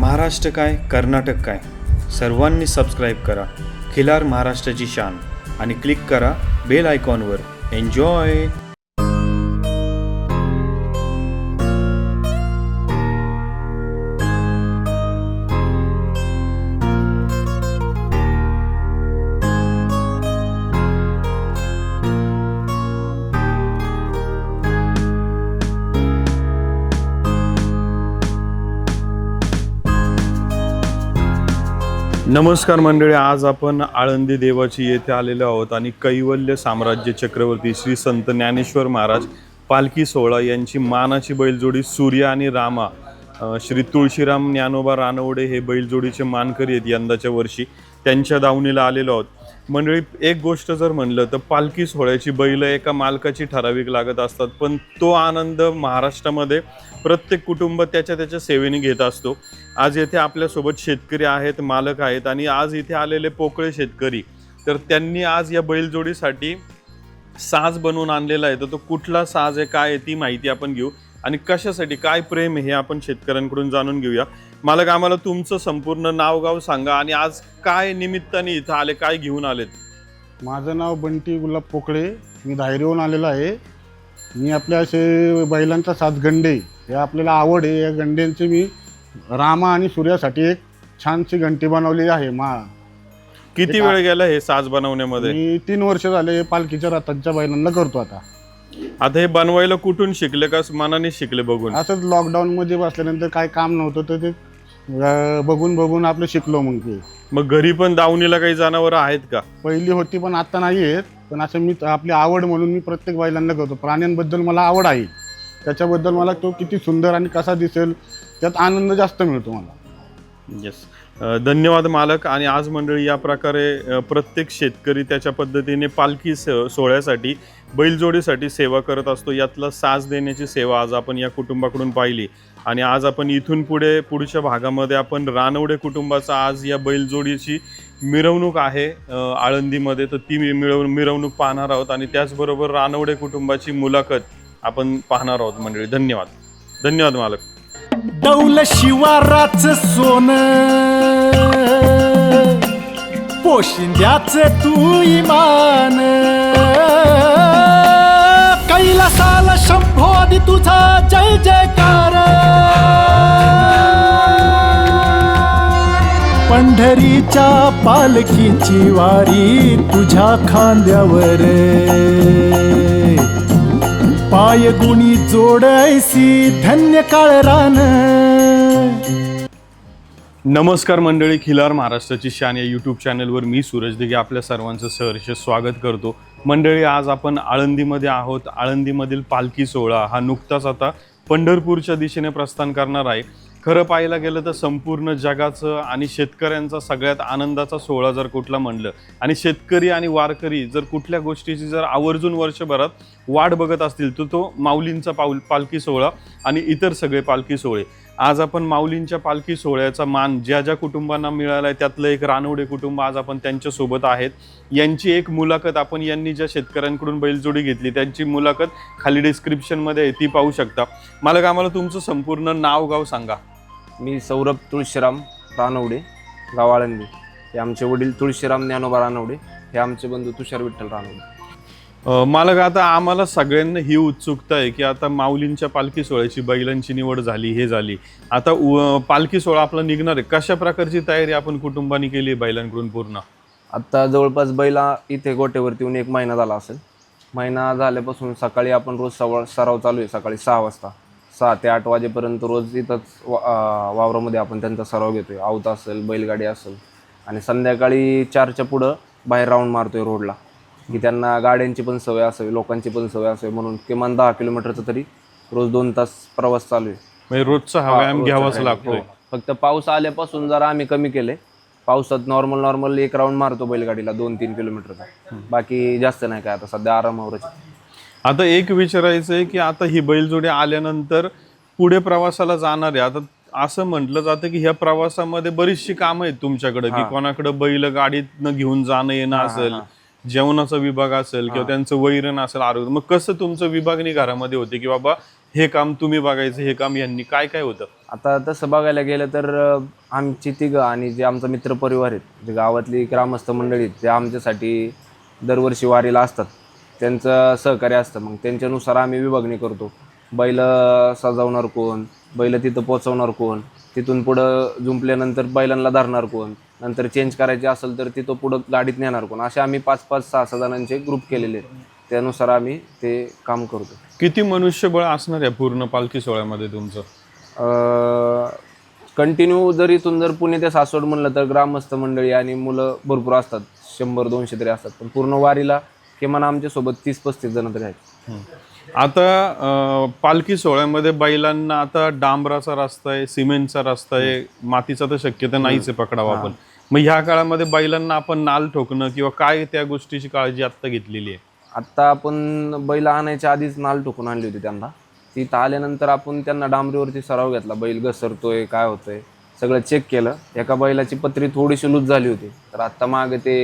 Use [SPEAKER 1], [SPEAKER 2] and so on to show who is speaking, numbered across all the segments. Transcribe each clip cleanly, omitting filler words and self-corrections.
[SPEAKER 1] महाराष्ट्र काय कर्नाटक काय सर्वांनी सबस्क्राईब करा खिलार महाराष्ट्राची शान आणि क्लिक करा बेल आयकॉनवर. एन्जॉय. नमस्कार मंडळी, आज आपण आळंदी देवाची येथे आलेलो आहोत आणि कैवल्य साम्राज्य चक्रवर्ती श्री संत ज्ञानेश्वर महाराज पालखी सोहळा यांची मानाची बैलजोडी सूर्य आणि रामा श्री तुळशीराम ज्ञानोबा रानवडे हे बैलजोडीचे मानकरी आहेत यंदाच्या वर्षी. त्यांच्या दावणीला आलेलो आहोत. मंडळी, एक गोष्ट जर म्हणलं तर पालखी सोहळ्याची बैल एका मालकाची ठराविक लागत असतात, पण तो आनंद महाराष्ट्रामध्ये प्रत्येक कुटुंब त्याच्या सेवेने घेत असतो. आज येथे आपल्यासोबत शेतकरी आहेत, मालक आहेत आणि आज इथे आलेले पोकळे शेतकरी, तर त्यांनी आज या बैलजोडीसाठी साज बनवून आणलेला आहे. तर तो कुठला साज आहे, काय आहे, ती माहिती आपण घेऊ आणि कशासाठी, काय प्रेम हे आपण शेतकऱ्यांकडून जाणून घेऊया. मालक, आम्हाला तुमचं संपूर्ण नाव गाव सांगा आणि आज काय निमित्ताने इथं आले, काय घेऊन आलेत?
[SPEAKER 2] माझं नाव बंटी गुलाब पोकळे, मी धायरीहून आलेलो आहे. मी आपल्या असे बैलांचा साज गंडे हे आपल्याला आवड आहे. या गंड्यांची मी रामा आणि सूर्यासाठी एक छानशी घंटी बनवली आहे.
[SPEAKER 1] किती वेळ गेला हे साज बनवण्यामध्ये?
[SPEAKER 2] मी 3 वर्ष झाले पालखीच्या रथांच्या बैलांना करतो. आता
[SPEAKER 1] हे बनवायला कुठून शिकले का मनाने शिकले बघून?
[SPEAKER 2] असंच लॉकडाऊन मध्ये बसल्यानंतर काय काम नव्हतं तर ते बघून आपलं शिकलो.
[SPEAKER 1] मग घरी पण दावणीला काही जनावरं आहेत का?
[SPEAKER 2] पहिली होती पण आता नाही आहेत. पण असं मी आपली आवड म्हणून मी प्रत्येक बैलांना करतो. प्राण्यांबद्दल मला आवड आहे, त्याच्याबद्दल मला तो किती सुंदर आणि कसा दिसेल त्यात आनंद जास्त मिळतो मला.
[SPEAKER 1] येस, धन्यवाद मालक. आणि आज मंडळी या प्रकारे प्रत्येक शेतकरी त्याच्या पद्धतीने पालखी सोहळ्यासाठी बैलजोडीसाठी सेवा करत असतो. यातला साज देण्याची सेवा आज आपण या कुटुंबाकडून पाहिली. आणि आज आपण इथून पुढच्या भागामध्ये आपण रानवडे कुटुंबाचा आज या बैलजोडीची मिरवणूक आहे आळंदीमध्ये, तर ती मिरवणूक पाहणार आहोत आणि त्याचबरोबर रानवडे कुटुंबाची मुलाखत आपण पाहणार आहोत मंडळी. धन्यवाद. धन्यवाद मालक.
[SPEAKER 3] डौल शिवाराच सोन पोशिंद्याच तू इमान, कैलासाला शंभोदी तुझा जय जयकार, पंढरीच्या पालखीची वारी तुझ्या खांद्यावर, पाय गुणी जोडायसी धन्य काळ रान.
[SPEAKER 1] नमस्कार मंडळी, खिलार महाराष्ट्राची शान या यूट्यूब चॅनलवर मी सूरज दिघे आपल्या सर्वांचं सहर्ष स्वागत करतो. मंडळी, आज आपण आळंदीमध्ये आहोत. आळंदीमधील पालखी सोहळा हा नुकताच आता पंढरपूरच्या दिशेने प्रस्थान करणार आहे. खरं पाहायला गेलं तर संपूर्ण जगाचं आणि शेतकऱ्यांचा सगळ्यात आनंदाचा सोहळा जर कुठला म्हणलं आणि शेतकरी आणि वारकरी जर कुठल्या गोष्टीची जर आवर्जून वर्षभरात वाट बघत असतील तर तो माऊलींचा पालखी सोहळा आणि इतर सगळे पालखी सोहळे. आज आपण माऊलींच्या पालखी सोहळ्याचा मान ज्या कुटुंबांना मिळाला आहे त्यातलं एक रानवडे कुटुंब आज आपण त्यांच्यासोबत आहेत. यांची एक मुलाखत आपण यांनी ज्या शेतकऱ्यांकडून बैलजोडी घेतली त्यांची मुलाखत खाली डिस्क्रिप्शनमध्ये आहे, ती पाहू शकता. मालक, आम्हाला तुमचं संपूर्ण नाव गाव सांगा.
[SPEAKER 4] मी सौरभ तुळशीराम रानवडे, गाव आळंदी. हे आमचे वडील तुळशीराम ज्ञानोबा रानवडे, हे आमचे बंधू तुषार विठ्ठल रानवडे.
[SPEAKER 1] मालक, आता आम्हाला सगळ्यांना ही उत्सुकता आहे की आता माऊलींच्या पालखी सोहळ्याची बैलांची निवड झाली, हे झाली, आता पालखी सोहळा आपला निघणार आहे. कशा प्रकारची तयारी आपण कुटुंबाने केली आहे बैलांकडून पूर्ण?
[SPEAKER 4] आत्ता जवळपास बैला इथे गोट्यावरती येऊन 1 महिना झाला असेल. महिना झाल्यापासून सकाळी आपण रोज सराव चालू आहे. सकाळी 6 वाजता 6 ते 8 वाजेपर्यंत रोज इथंच वावरामध्ये आपण त्यांचा सराव घेतोय. आवता असेल, बैलगाडी असेल आणि संध्याकाळी 4च्या पुढं बाहेर राऊंड मारतोय रोडला, की त्यांना गाड्यांची पण सवय असावी, लोकांची पण सवय असावी म्हणून किमान 10 किलोमीटरचा तरी रोज 2 तास प्रवास चालू आहे.
[SPEAKER 1] म्हणजे रोजचा व्यायाम घ्यावाच लागतो.
[SPEAKER 4] फक्त पाऊस आल्यापासून जरा आम्ही कमी केले. पावसात नॉर्मल 1 राऊंड मारतो बैलगाडीला 2-3 किलोमीटरचा, बाकी जास्त नाही काय. आता सध्या आरामावरच.
[SPEAKER 1] आता एक विचारायचं आहे की आता ही बैलजोडी आल्यानंतर पुढे प्रवासाला जाणार आहे. आता असं म्हटलं जातं की ह्या प्रवासामध्ये बरीचशी कामं आहेत तुमच्याकडे, की कोणाकडे बैल गाडीतनं घेऊन जाणं येणं असेल, जेवणाचा विभाग असेल किंवा त्यांचं वैरण असेल, आरोग्य. मग कसं तुमचं विभागणी घरामध्ये होते की बाबा हे काम तुम्ही बघायचं, हे काम यांनी, काय काय होतं?
[SPEAKER 4] आता तसं बघायला गेलं तर आमची तिघं आणि जे आमचा मित्रपरिवार आहेत, जे गावातली ग्रामस्थ मंडळी आहेत, ते आमच्यासाठी दरवर्षी वारीला असतात. त्यांचं सहकार्य असतं. मग त्यांच्यानुसार आम्ही विभागणी करतो. बैल सजवणार कोण, बैल तिथं पोचवणार कोण, तिथून पुढं जुंपल्यानंतर बैलांना धरणार कोण, नंतर चेंज करायचे असेल तर तिथं पुढं गाडीत नेणार कोण, असे आम्ही 5-5, 6-6 जणांचे ग्रुप केलेले आहेत. त्यानुसार आम्ही ते काम करतो.
[SPEAKER 1] किती मनुष्यबळ असणार आहे पूर्ण पालखी सोहळ्यामध्ये तुमचं?
[SPEAKER 4] कंटिन्यू जर इथून जर पुणे ते सासवड म्हणलं तर ग्रामस्थ मंडळी आणि मुलं भरपूर असतात, 100-200 तरी असतात. पण पूर्ण वारीला किमान आमच्यासोबत 30-35 जण तरी आहेत.
[SPEAKER 1] आता पालखी सोहळ्यामध्ये बैलांना आता डांबराचा रस्ता आहे, सिमेंटचा रस्ता आहे, मातीचा तर शक्यता नाहीच आहे पकडावा आपण. मग ह्या काळामध्ये बैलांना आपण नाल ठोकणं किंवा काय त्या गोष्टीची काळजी आता घेतलेली आहे?
[SPEAKER 4] आत्ता आपण बैल आणायच्या आधीच नाल ठोकून आणली होती त्यांना. तिथं आल्यानंतर आपण त्यांना डांबरीवरती सराव घेतला, बैल घसरतोय काय होतंय सगळं चेक केलं. एका बैलाची पत्री थोडीशी लूज झाली होती, तर आत्ता मागे ते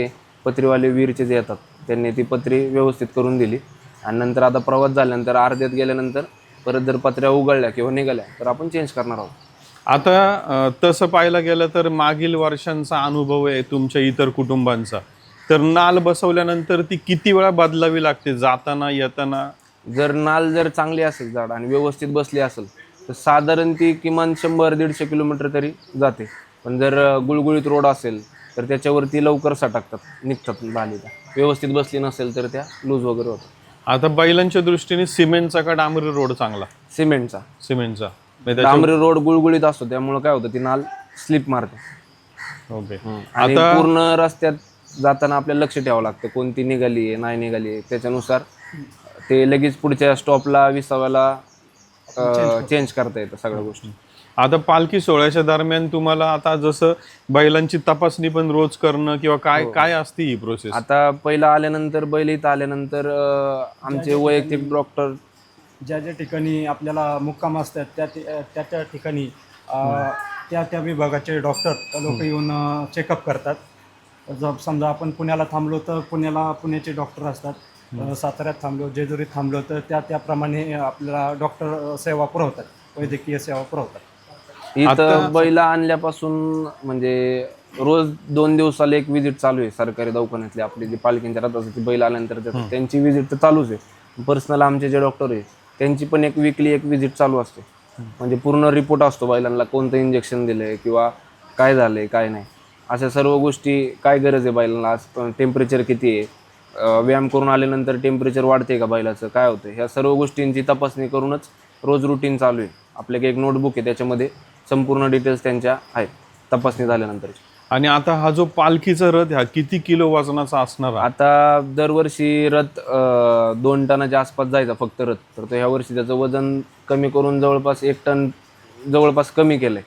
[SPEAKER 4] पत्रीवाले वीरचे जे येतात त्यांनी ती पत्री व्यवस्थित करून दिली. आणि नंतर आता प्रवास झाल्यानंतर अर्ध्यात गेल्यानंतर परत जर पत्र्या उघडल्या किंवा निघाल्या तर आपण चेंज करणार आहोत.
[SPEAKER 1] आता तसं पाहायला गेलं तर मागील वर्षांचा अनुभव आहे तुमच्या इतर कुटुंबांचा, तर नाल बसवल्यानंतर ती किती वेळा बदलावी लागते जाताना येताना?
[SPEAKER 4] जर नाल जर चांगली असेल जाड आणि व्यवस्थित बसली असेल तर साधारण ती किमान 100-150 किलोमीटर तरी जाते. पण जर गुळगुळीत रोड असेल तर त्याच्यावरती लवकर सटकतात, निघतात बालीला. व्यवस्थित बसली नसेल तर त्या लूज वगैरे होतात.
[SPEAKER 1] आता बैलांच्या दृष्टीने सिमेंटचा का डांबरी रोड चांगला?
[SPEAKER 4] सिमेंटचा.
[SPEAKER 1] सिमेंटचा.
[SPEAKER 4] डांबरी रोड गुळगुळीत असतो त्यामुळे काय होतं, ती नाल स्लिप मारते.
[SPEAKER 1] ओके.
[SPEAKER 4] आणि पूर्ण रस्त्यात जाताना आपल्याला लक्ष ठेवावं लागतं, कोणती निघाली आहे नाही निघाली आहे. त्याच्यानुसार ते लगेच पुढच्या स्टॉपला 20व्याला चेंज करता येतं सगळ्या गोष्टी.
[SPEAKER 1] आता पालखी सोहळ्याच्या दरम्यान तुम्हाला आता जसं बैलांची तपासणी पण रोज करणं किंवा काय काय असते ही प्रोसेस?
[SPEAKER 4] आता पहिला आल्यानंतर बैल इथं आल्यानंतर आमचे वैयक्तिक डॉक्टर
[SPEAKER 5] ज्या ज्या ठिकाणी आपल्याला मुक्काम असतात त्या ठिकाणी त्या विभागाचे डॉक्टर लोक येऊन चेकअप करतात. जर समजा आपण पुण्याला थांबलो तर पुण्याचे डॉक्टर असतात, साताऱ्यात थांबलो, जेजुरीत थांबलो तर त्याप्रमाणे आपल्याला डॉक्टर सेवा पुरवतात, वैद्यकीय सेवा पुरवतात.
[SPEAKER 4] इथं बैला आणल्यापासून म्हणजे रोज 2 दिवसाला एक विजिट चालू आहे सरकारी दवाखान्यातली. आपली जी पालखींच्या रथाची बैल आल्यानंतर त्यांची विजिट तर चालूच आहे. पर्सनल आमचे जे डॉक्टर आहे त्यांची पण एक विकली एक विजिट चालू असते. म्हणजे पूर्ण रिपोर्ट असतो बैलांना, कोणतं इंजेक्शन दिलंय किंवा काय झालंय काय नाही, अशा सर्व गोष्टी. काय गरज आहे बैलांना, आज टेम्परेचर किती आहे, व्यायाम करून आल्यानंतर टेम्परेचर वाढते का बैलाचं, काय होतं, ह्या सर्व गोष्टींची तपासणी करूनच रोज रुटीन चालू आहे. आपल्याकडे एक नोटबुक आहे, त्याच्यामध्ये संपूर्ण डिटेल्स त्यांच्या आहेत तपासणी झाल्यानंतरची.
[SPEAKER 1] आणि आता हा जो पालखीचा रथ हा किती किलो वजनाचा असणार?
[SPEAKER 4] आता दरवर्षी रथ 2 टनाच्या आसपास जायचा फक्त रथ, तर ह्या वर्षी त्याचं वजन कमी करून जवळपास 1 टन जवळपास कमी केलंय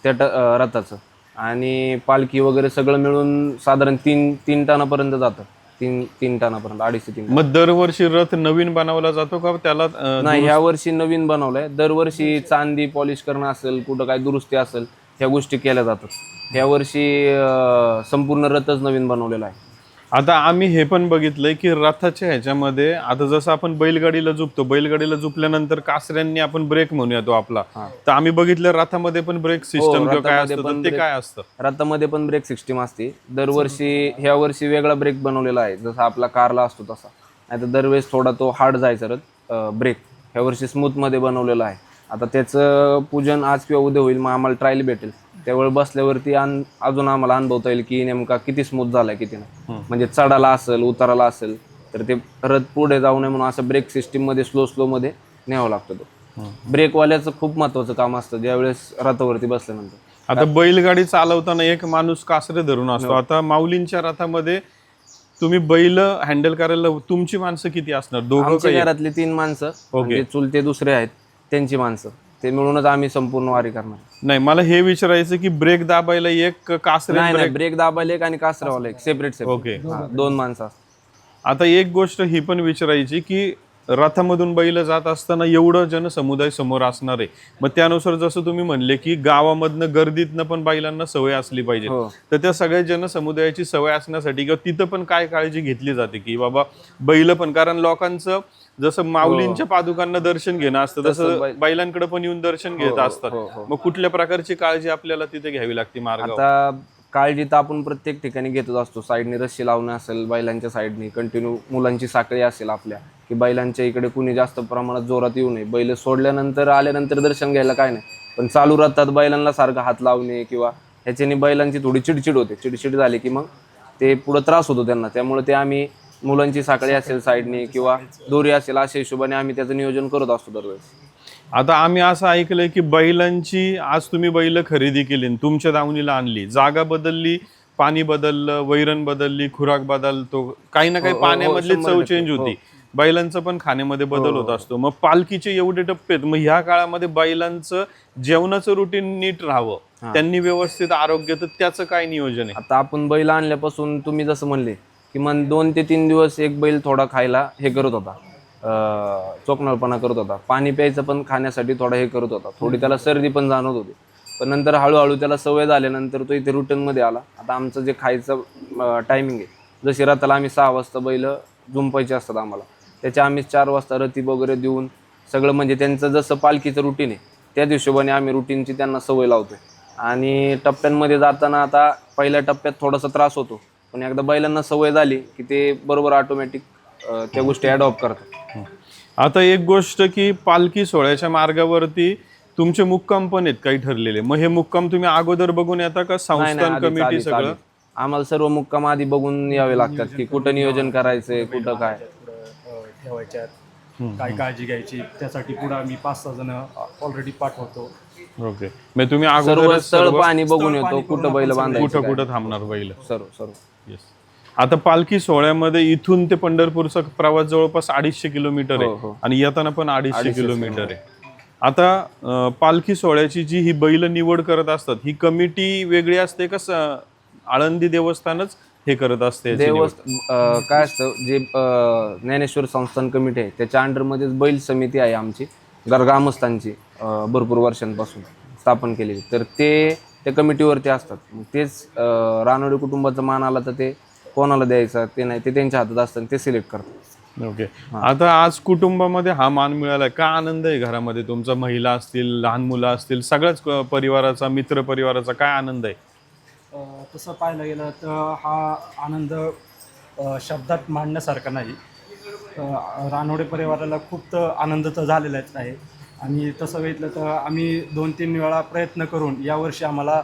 [SPEAKER 4] त्या रथाचं. आणि पालखी वगैरे सगळं मिळून साधारण 3 टनापर्यंत जातं. 3 टनापर्यंत, 2.5-3.
[SPEAKER 1] मग दरवर्षी रथ नवीन बनवला जातो का त्याला?
[SPEAKER 4] नाही, ह्या वर्षी नवीन बनवलंय. दरवर्षी चांदी पॉलिश करणं असेल, कुठं काय दुरुस्ती असेल, ह्या गोष्टी केल्या जातात. ह्या वर्षी संपूर्ण रथच नवीन बनवलेला आहे.
[SPEAKER 1] आता आम्ही हे पण बघितलंय की रथाच्या ह्याच्यामध्ये आता जसं आपण बैलगाडीला झुपतो, बैलगाडीला झुपल्यानंतर कासऱ्यांनी आपण ब्रेक म्हणूया तो आपला, तर आम्ही बघितलं रथामध्ये पण ब्रेक सिस्टम किंवा काय असतं, तर ते काय असतं?
[SPEAKER 4] रथामध्ये पण ब्रेक सिस्टीम असते. दरवर्षी ह्या वर्षी वेगळा ब्रेक बनवलेला आहे, जसा आपला कारला असतो तसा. नाही तर दरवेळेस थोडा तो हार्ड जायचा रथ ब्रेक. ह्या वर्षी स्मूथमध्ये बनवलेला आहे. आता त्याचं पूजन आज किंवा उद्या होईल, मग आम्हाला ट्रायल भेटेल. त्यावेळी बसल्यावरती अजून आम्हाला अनुभवता येईल की नेमका किती स्मूथ झालाय किती नाही. म्हणजे चढाला असेल उताराला असेल तर ते रथ पुढे जाऊ नये म्हणून असं ब्रेक सिस्टीम मध्ये स्लो मध्ये न्यावं लागतं. तो ब्रेकवाल्याचं खूप महत्वाचं काम असतं ज्यावेळेस रथावरती बसल्यानंतर.
[SPEAKER 1] आता बैलगाडी चालवताना एक माणूस कासरे धरून असतो. आता माऊलींच्या रथामध्ये तुम्ही बैल हँडल करायला तुमची माणसं किती असणार? दोघं?
[SPEAKER 4] आमच्या घरातली 3 माणसं, म्हणजे चुलते दुसरे आहेत त्यांची माणसं, ते मिळूनच आम्ही संपूर्ण वारी करणार.
[SPEAKER 1] नाही, मला हे विचारायचं की ब्रेक दाबायला एक कासरे?
[SPEAKER 4] नाही, ब्रेक दाबायला एक आणि कासरावाला एक, सेपरेट.
[SPEAKER 1] ओके.
[SPEAKER 4] 2 माणसं असतात.
[SPEAKER 1] आता एक गोष्ट ही पण विचारायची की रथामधून बैल जात असताना एवढं जनसमुदाय समोर असणार आहे, मग त्यानुसार जसं तुम्ही म्हणले की गावामधनं गर्दीतनं पण बैलांना सवय असली पाहिजे, तर त्या सगळ्या जनसमुदायाची सवय असण्यासाठी किंवा तिथं पण काय काळजी घेतली जाते की बाबा बैल पण, कारण लोकांचं जसं माऊलींच्या पादुकांना दर्शन घेणं असतं
[SPEAKER 4] तसं
[SPEAKER 1] तसं बैलांकडे पण येऊन दर्शन घेत असतात. मग कुठल्या प्रकारची काळजी आपल्याला तिथे घ्यावी लागते मार्गावर?
[SPEAKER 4] आता काळजी तर आपण प्रत्येक ठिकाणी घेतच असतो. साईडने रस्सी लावणं असेल, बैलांच्या साईडने कंटिन्यू मुलांची साखळी असेल आपल्या, की बैलांच्या इकडे कुणी जास्त प्रमाणात जोरात येऊ नये. बैल सोडल्यानंतर आल्यानंतर दर्शन घ्यायला काय नाही, पण चालू राहतात बैलांना सारखं हात लावणे किंवा ह्याच्याने बैलांची थोडी चिडचिड होते. चिडचिड झाली की मग ते पुढं त्रास होतो त्यांना. त्यामुळे ते आम्ही मुलांची साखळी असेल साईडने किंवा दोरी असेल अशा हिशोबाने आम्ही त्याचं नियोजन करत असतो दरवेळेस.
[SPEAKER 1] आता आम्ही असं ऐकलंय की बैलांची आज तुम्ही बैल खरेदी केली, तुमच्या दावणीला आणली, जागा बदलली, पाणी बदललं, वैरण बदलली, खुराक बदलतो, काही ना काही पाण्यामधली चव चेंज होती, बैलांचं पण खाण्यामध्ये बदल होत असतो. मग पालखीचे एवढे टप्पे आहेत, मग ह्या काळामध्ये बैलांचं जेवणाचं रुटीन नीट राहावं, त्यांनी व्यवस्थित आरोग्य, तर त्याचं काय नियोजन आहे?
[SPEAKER 4] आता आपण बैल आणल्यापासून तुम्ही जसं म्हणले की मग 2 ते 3 दिवस एक बैल थोडा खायला हे करत होता, चोकणारपणा करत होता, पाणी प्यायचं पण खाण्यासाठी थोडा हे करत होता, थोडी त्याला सर्दी पण जाणवत होती. पण नंतर हळूहळू त्याला सवय झाल्यानंतर तो इथे रुटीनमध्ये आला. आता आमचं जे खायचं टायमिंग आहे, जशी रात्रीला आम्ही 6 वाजता बैल झुंपायचे असतात आम्हाला, त्याच्या आम्ही 4 वाजता रती वगैरे देऊन सगळं म्हणजे त्यांचं जसं पालखीचं रुटीन आहे त्याच हिशोबाने आम्ही रुटीनची त्यांना सवय लावतोय. आणि टप्प्यांमध्ये जाताना आता पहिल्या टप्प्यात थोडासा त्रास होतो, पण एकदा बैलांना सवय झाली की ते बरोबर ऑटोमॅटिक त्या गोष्टी अडॉप्ट करतात.
[SPEAKER 1] आता एक गोष्ट की पालखी सोहळ्याच्या मार्गावरती तुमचे मुक्काम पण आहेत काही ठरलेले, मग हे मुक्काम तुम्ही अगोदर बघून येता का संस्थान कमिटी सगळं?
[SPEAKER 4] आम्हाला सर्व मुक्काम आधी बघून यावे लागतात की कुठं नियोजन करायचंय, कुठं काय
[SPEAKER 5] ठेवायच्यात, काय काळजी घ्यायची, त्यासाठी पुढे आम्ही 5-6 जण ऑलरेडी पाठवतो.
[SPEAKER 1] ओके, मग तुम्ही
[SPEAKER 4] सर्व
[SPEAKER 1] अगोदर
[SPEAKER 4] स्थळ पाणी बघून येतो, कुठं बैल बांधायचं,
[SPEAKER 1] कुठं कुठं थांबणार बैल?
[SPEAKER 4] सर्व.
[SPEAKER 1] येस. आता पालखी सोहळ्यामध्ये इथून ते पंढरपूरचा प्रवास जवळपास 250 किलोमीटर आहे आणि येताना पण 250 किलोमीटर आहे. आता पालखी सोहळ्याची जी ही बैल निवड करत असतात, ही कमिटी वेगळी असते का आळंदी देवस्थानच हे करत असते?
[SPEAKER 4] काय असतं, जे ज्ञानेश्वर संस्थान कमिटी आहे त्याच्या अंडरमध्येच बैल समिती आहे आमची, ग्रामस्थांची, भरपूर वर्षांपासून स्थापन केलेली, तर ते त्या कमिटीवरती असतात. मग तेच रानोडे कुटुंबाचा मान आला तर ते कोणाला द्यायचा ते नाही, ते त्यांच्या हातात असतं, ते सिलेक्ट करतात.
[SPEAKER 1] ओके. आता आज कुटुंबामध्ये हा मान मिळाला, का आनंद आहे घरामध्ये तुमचा? महिला असतील, लहान मुलं असतील, सगळ्याच परिवाराचा, मित्र परिवाराचा काय आनंद आहे?
[SPEAKER 5] तसं पाहायला गेलं तर हा आनंद शब्दात मांडण्यासारखा नाही. रानोडे परिवाराला खूप तर आनंद तर झालेलाच आहे. आणि तसं बघितलं तर आम्ही 2-3 वेळा प्रयत्न करून यावर्षी आम्हाला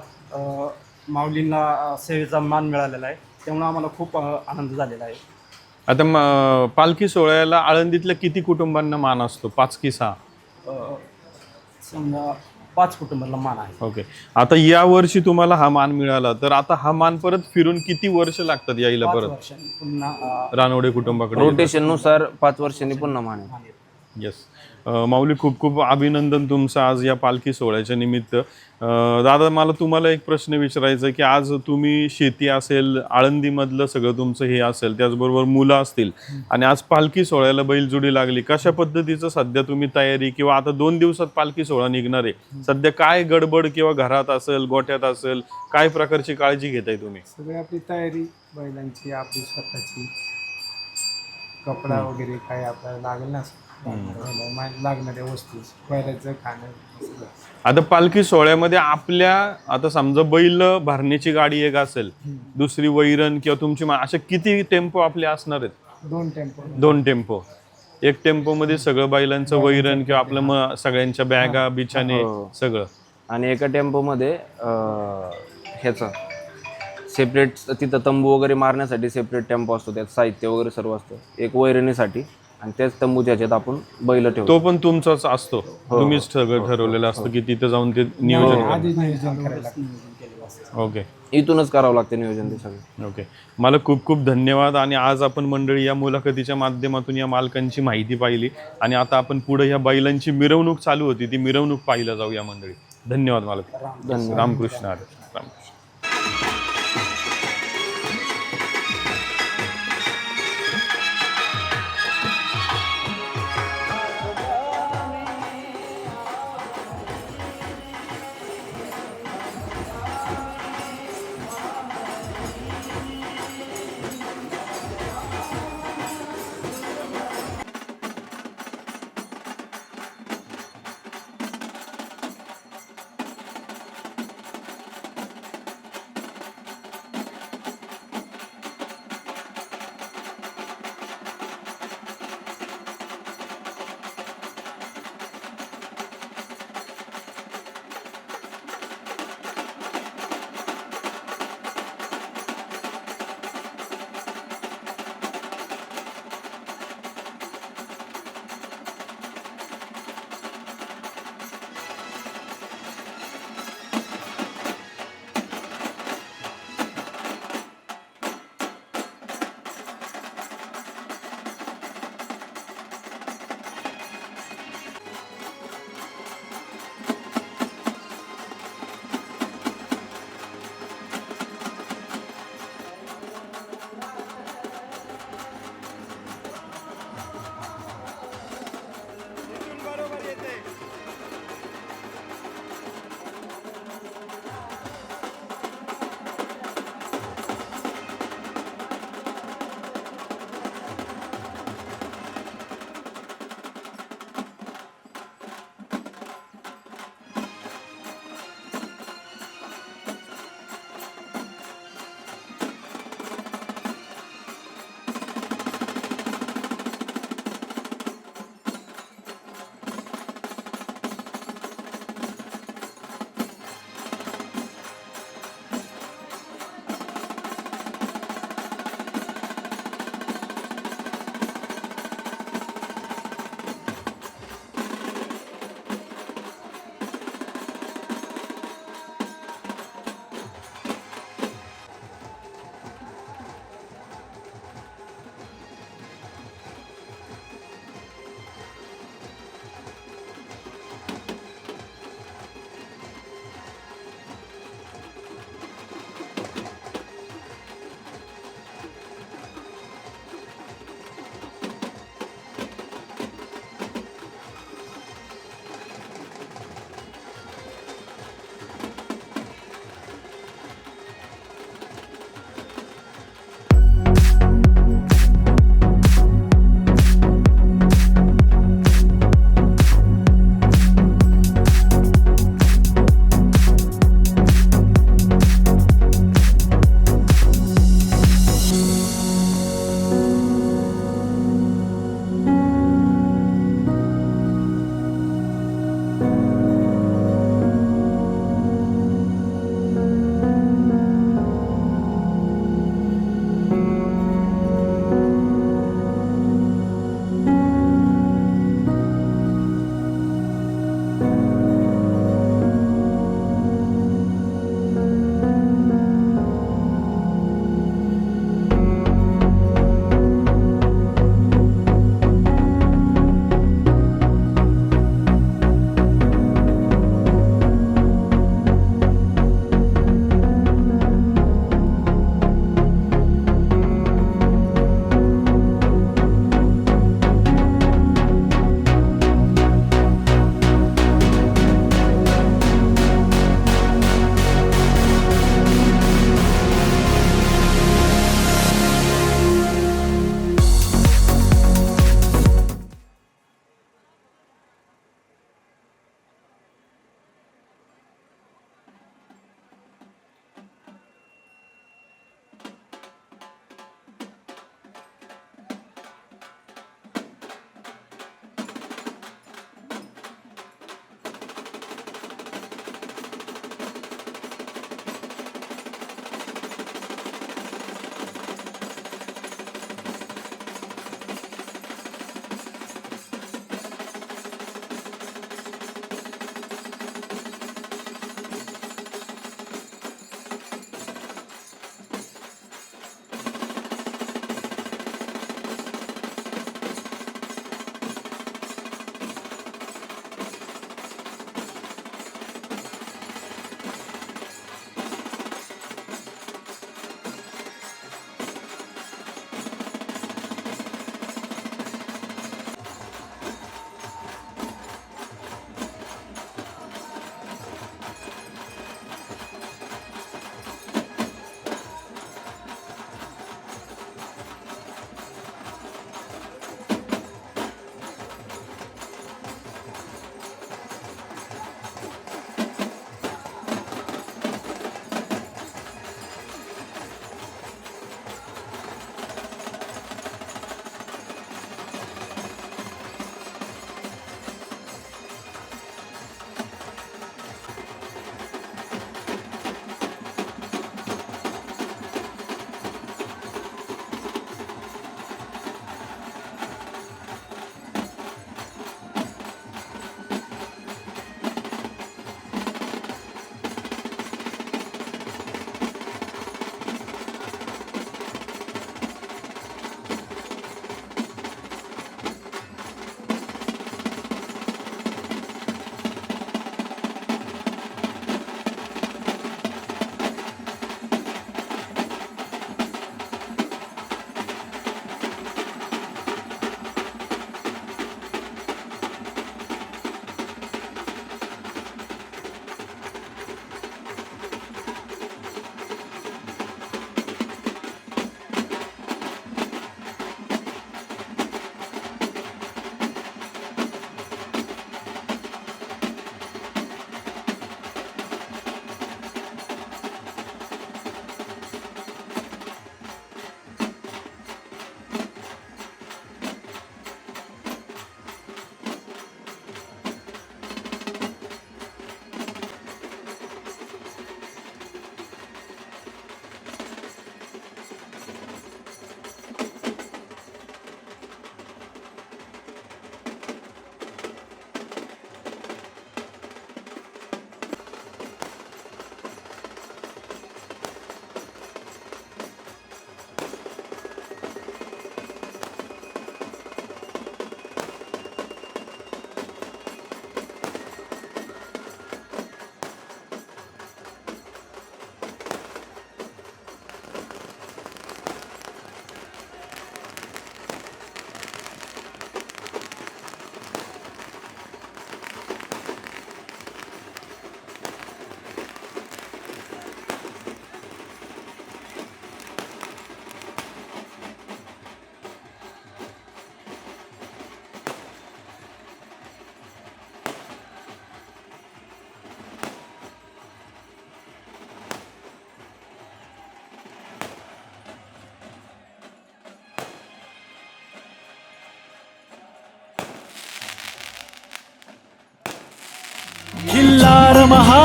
[SPEAKER 5] माऊलींना सेवेचा मान मिळालेला आहे, त्यामुळे आम्हाला खूप आनंद झालेला आहे.
[SPEAKER 1] आता पालखी सोहळ्याला आळंदीतल्या किती कुटुंबांना मान असतो? 5 की 6?
[SPEAKER 5] समजा 5 कुटुंबाला मान आहे.
[SPEAKER 1] ओके. आता या वर्षी तुम्हाला हा मान मिळाला, तर आता हा मान परत फिरून किती वर्ष लागतात यायला
[SPEAKER 5] 5
[SPEAKER 1] परत
[SPEAKER 5] वर्षांनी पुन्हा
[SPEAKER 1] रानोडे कुटुंबाकडे?
[SPEAKER 4] रोटेशन नुसार 5 वर्षांनी पुन्हा मान आहे.
[SPEAKER 1] येस. माऊली, खूप खूप अभिनंदन तुमचं आज या पालखी सोहळ्याच्या निमित्त. दादा, मला तुम्हाला एक प्रश्न विचारायचा आहे की आज तुम्ही शेती असेल, आळंदीमधलं सगळं तुमचं हे असेल, त्याचबरोबर मुलं असतील, आणि आज पालखी सोहळ्याला बैलजोडी लागली, कशा पद्धतीचं सध्या तुम्ही तयारी, किंवा आता 2 दिवसात पालखी सोहळा निघणार आहे, सध्या काय गडबड, किंवा घरात असेल, गोठ्यात असेल, काय प्रकारची काळजी घेताय तुम्ही?
[SPEAKER 6] सगळी आपली तयारी, बैलांची, आपली स्वतःची, कपडा वगैरे काय आपल्याला लागेल ना, लागणाऱ्या वस्तू, बैलाचं खाणं.
[SPEAKER 1] आता पालखी सोहळ्यामध्ये आपल्या, आता समजा बैल भरण्याची गाडी एक असेल, दुसरी वैरण किंवा तुमची अशा किती टेम्पो आपले असणार आहेत?
[SPEAKER 6] 2 टेम्पो.
[SPEAKER 1] 2 टेम्पो. एक टेम्पो मध्ये सगळं बैलांचं वैरण किंवा आपलं सगळ्यांच्या बॅगा, बिछाने सगळं,
[SPEAKER 4] आणि एका टेम्पोमध्ये ह्याचं सेपरेट, तिथं तंबू वगैरे मारण्यासाठी सेपरेट टेम्पो असतो, त्यात साहित्य वगैरे सर्व असतं, एक वैरणीसाठी, आणि त्याच तंबूच्या ह्याच्यात आपण बैल ठेवतो.
[SPEAKER 1] तो पण तुमचाच असतो, तुम्हीच सगळं ठरवलेलं असतं की तिथे जाऊन ते नियोजन
[SPEAKER 6] आधी नियोजन करायला.
[SPEAKER 1] ओके.
[SPEAKER 4] इथूनच करावं लागतं नियोजन ते सगळं.
[SPEAKER 1] ओके. मला खूप खूप धन्यवाद. आणि आज आपण मंडळी या मुलाखतीच्या माध्यमातून या मालकांची माहिती पाहिली, आणि आता आपण पुढे या बैलांची मिरवणूक चालू होती, ती मिरवणूक पाहायला जाऊ या मंडळी. धन्यवाद मालक. रामकृष्ण हरी. रामकृष्ण.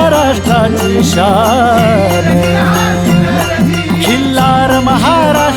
[SPEAKER 3] महाराष्ट्राची शान खिल्लार महाराष्ट्र